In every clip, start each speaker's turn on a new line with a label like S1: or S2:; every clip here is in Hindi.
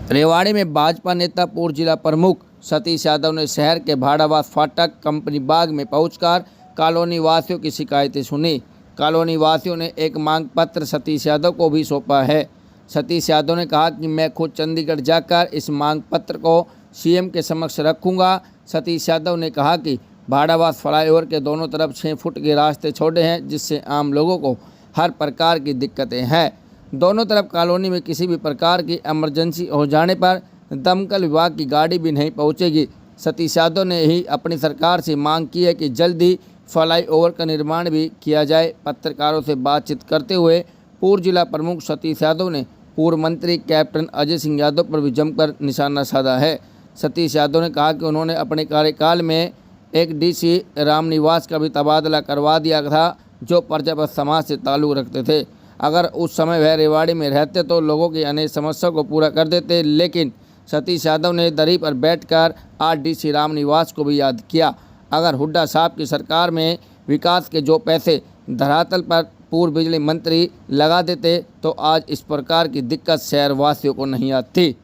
S1: रेवाड़ी में भाजपा नेता पूर्व जिला प्रमुख सतीश यादव ने शहर के भाड़ावास फाटक कंपनी बाग में पहुंचकर कॉलोनी वासियों की शिकायतें सुनी। कॉलोनी वासियों ने एक मांग पत्र सतीश यादव को भी सौंपा है। सतीश यादव ने कहा कि मैं खुद चंडीगढ़ जाकर इस मांग पत्र को सीएम के समक्ष रखूंगा। सतीश यादव ने कहा कि भाड़ावास फ्लाईओवर के दोनों तरफ 6 फुट के रास्ते छोड़े हैं, जिससे आम लोगों को हर प्रकार की दिक्कतें हैं। दोनों तरफ कॉलोनी में किसी भी प्रकार की इमरजेंसी हो जाने पर दमकल विभाग की गाड़ी भी नहीं पहुंचेगी। सतीश यादव ने ही अपनी सरकार से मांग की है कि जल्द ही फ्लाईओवर का निर्माण भी किया जाए। पत्रकारों से बातचीत करते हुए पूर्व जिला प्रमुख सतीश यादव ने पूर्व मंत्री कैप्टन अजय सिंह यादव पर भी जमकर निशाना साधा है। सतीश यादव ने कहा कि उन्होंने अपने कार्यकाल में एक डीसी रामनिवास का भी तबादला करवा दिया था, जो प्रजापत समाज से ताल्लुक़ रखते थे। अगर उस समय वह रेवाड़ी में रहते तो लोगों की अनेक समस्याओं को पूरा कर देते, लेकिन सतीश यादव ने दरी पर बैठकर आज डीसी रामनिवास को भी याद किया। अगर हुड्डा साहब की सरकार में विकास के जो पैसे धरातल पर पूर्व बिजली मंत्री लगा देते तो आज इस प्रकार की दिक्कत शहरवासियों को नहीं आती।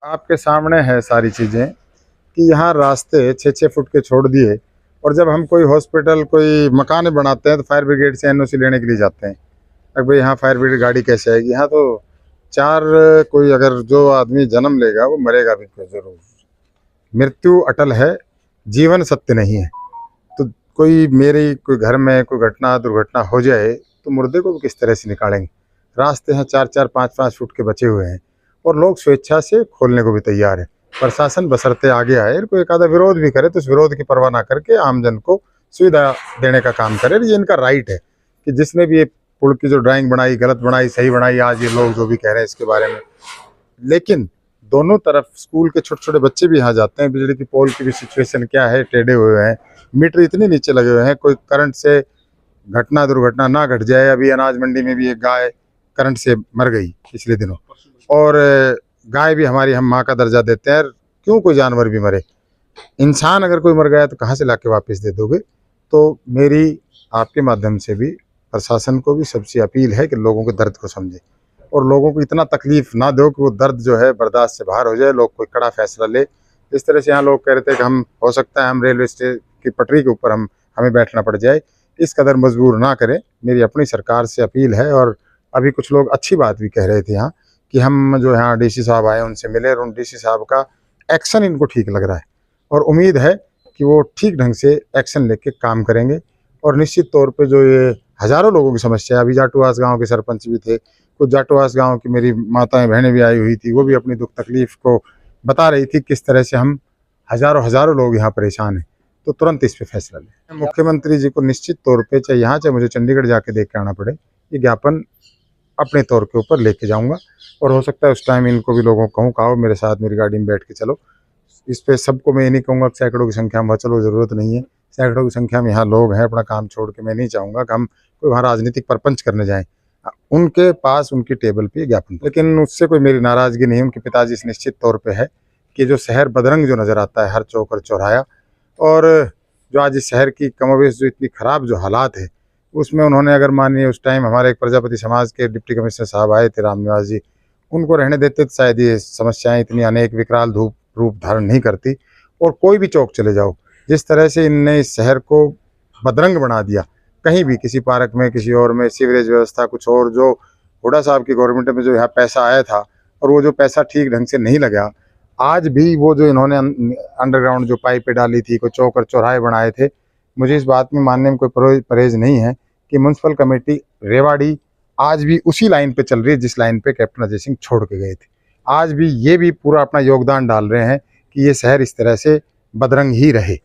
S2: आपके सामने है सारी चीज़ें कि यहाँ रास्ते 6-6 फुट के छोड़ दिए, और जब हम कोई हॉस्पिटल कोई मकान बनाते हैं तो फायर ब्रिगेड से एनओसी लेने के लिए जाते हैं। अब भाई यहाँ फायर ब्रिगेड गाड़ी कैसे आएगी? यहाँ तो 4 कोई अगर जो आदमी जन्म लेगा वो मरेगा भी जरूर। मृत्यु अटल है, जीवन सत्य नहीं है। तो कोई घर में कोई दुर्घटना हो जाए तो मुर्दे को भी किस तरह से निकालेंगे? रास्ते हैं 4-4, 5-5 फुट के बचे हुए हैं और लोग स्वेच्छा से खोलने को भी तैयार है। प्रशासन बशर्ते आगे आए, कोई एक आधा विरोध भी करे तो उस विरोध की परवाह ना करके आमजन को सुविधा देने का काम करे। ये इनका राइट है कि जिसने भी ये पुल की जो ड्राइंग बनाई, गलत बनाई, सही बनाई, आज ये लोग जो भी कह रहे हैं इसके बारे में। लेकिन दोनों तरफ स्कूल के छोटे छोटे बच्चे भी यहाँ जाते हैं। बिजली की पोल की भी सिचुएशन क्या है, टेढ़े हुए हैं, मीटर इतने नीचे लगे हुए हैं, कोई करंट से दुर्घटना ना घट जाए। अभी अनाज मंडी में भी एक गाय करंट से मर गई पिछले दिनों, और गाय भी हमारी हम माँ का दर्जा देते हैं। क्यों कोई जानवर भी मरे? इंसान अगर कोई मर गया तो कहाँ से लाके वापस दे दोगे? तो मेरी आपके माध्यम से भी प्रशासन को भी सबसे अपील है कि लोगों के दर्द को समझे और लोगों को इतना तकलीफ ना दो कि वो दर्द जो है बर्दाश्त से बाहर हो जाए, लोग कोई कड़ा फैसला ले। इस तरह से यहाँ लोग कह रहे थे कि हम हो सकता है हम रेलवे स्टेशन की पटरी के ऊपर हमें बैठना पड़ जाए, इस कदर मजबूर ना करें। मेरी अपनी सरकार से अपील है। और अभी कुछ लोग अच्छी बात भी कह रहे थे यहाँ कि हम जो यहाँ डीसी साहब आए उनसे मिले, और उन डीसी साहब का एक्शन इनको ठीक लग रहा है और उम्मीद है कि वो ठीक ढंग से एक्शन लेके काम करेंगे। और निश्चित तौर पे जो ये हज़ारों लोगों की समस्या है, अभी जाटुवास गांव के सरपंच भी थे, कुछ जाटुवास गांव की मेरी माताएं बहनें भी आई हुई थी, वो भी अपनी दुख तकलीफ को बता रही थी किस तरह से हम हज़ारों लोग यहाँ परेशान हैं। तो तुरंत इस पे फैसला लें। मुख्यमंत्री जी को निश्चित तौर पे चाहे यहाँ चाहे मुझे चंडीगढ़ जाके देख के आना पड़े, ये ज्ञापन अपने तौर के ऊपर लेके जाऊँगा। और हो सकता है उस टाइम इनको भी लोगों को कहूँ कि आओ मेरे साथ मेरी गाड़ी में बैठ के चलो। इस पे सबको मैं ये नहीं कहूँगा कि सैकड़ों की संख्या में चलो, ज़रूरत नहीं है। सैकड़ों की संख्या में यहाँ लोग हैं, अपना काम छोड़ के। मैं नहीं चाहूँगा कि हम कोई वहाँ राजनीतिक परपंच करने जाएं। उनके पास उनकी टेबल पे ज्ञापन, लेकिन उससे कोई मेरी नाराज़गी नहीं है। उनके पिताजी से निश्चित तौर पे है कि जो शहर बदरंग जो नज़र आता है हर चौक और चौराया, और जो आज इस शहर की कमोवेश जो इतनी ख़राब जो हालात है, उसमें उन्होंने अगर मानिए उस टाइम हमारे एक प्रजापति समाज के डिप्टी कमिश्नर साहब आए थे रामनिवास जी, उनको रहने देते तो शायद ये समस्याएँ इतनी अनेक विकराल रूप धारण नहीं करती। और कोई भी चौक चले जाओ, जिस तरह से इनने इस शहर को बदरंग बना दिया, कहीं भी किसी पार्क में किसी और में सीवरेज व्यवस्था कुछ और, जो हुड्डा साहब की गवर्नमेंट में जो यहाँ पैसा आया था और वो जो पैसा ठीक ढंग से नहीं लगा, आज भी वो जो इन्होंने अंडरग्राउंड जो पाइपें डाली थी, कोई चौक और चौराहे बनाए थे, मुझे इस बात में मानने में कोई परहेज नहीं है कि म्यूनसिपल कमेटी रेवाड़ी आज भी उसी लाइन पे चल रही है जिस लाइन पे कैप्टन अजय सिंह छोड़ के गए थे। आज भी ये भी पूरा अपना योगदान डाल रहे हैं कि ये शहर इस तरह से बदरंग ही रहे।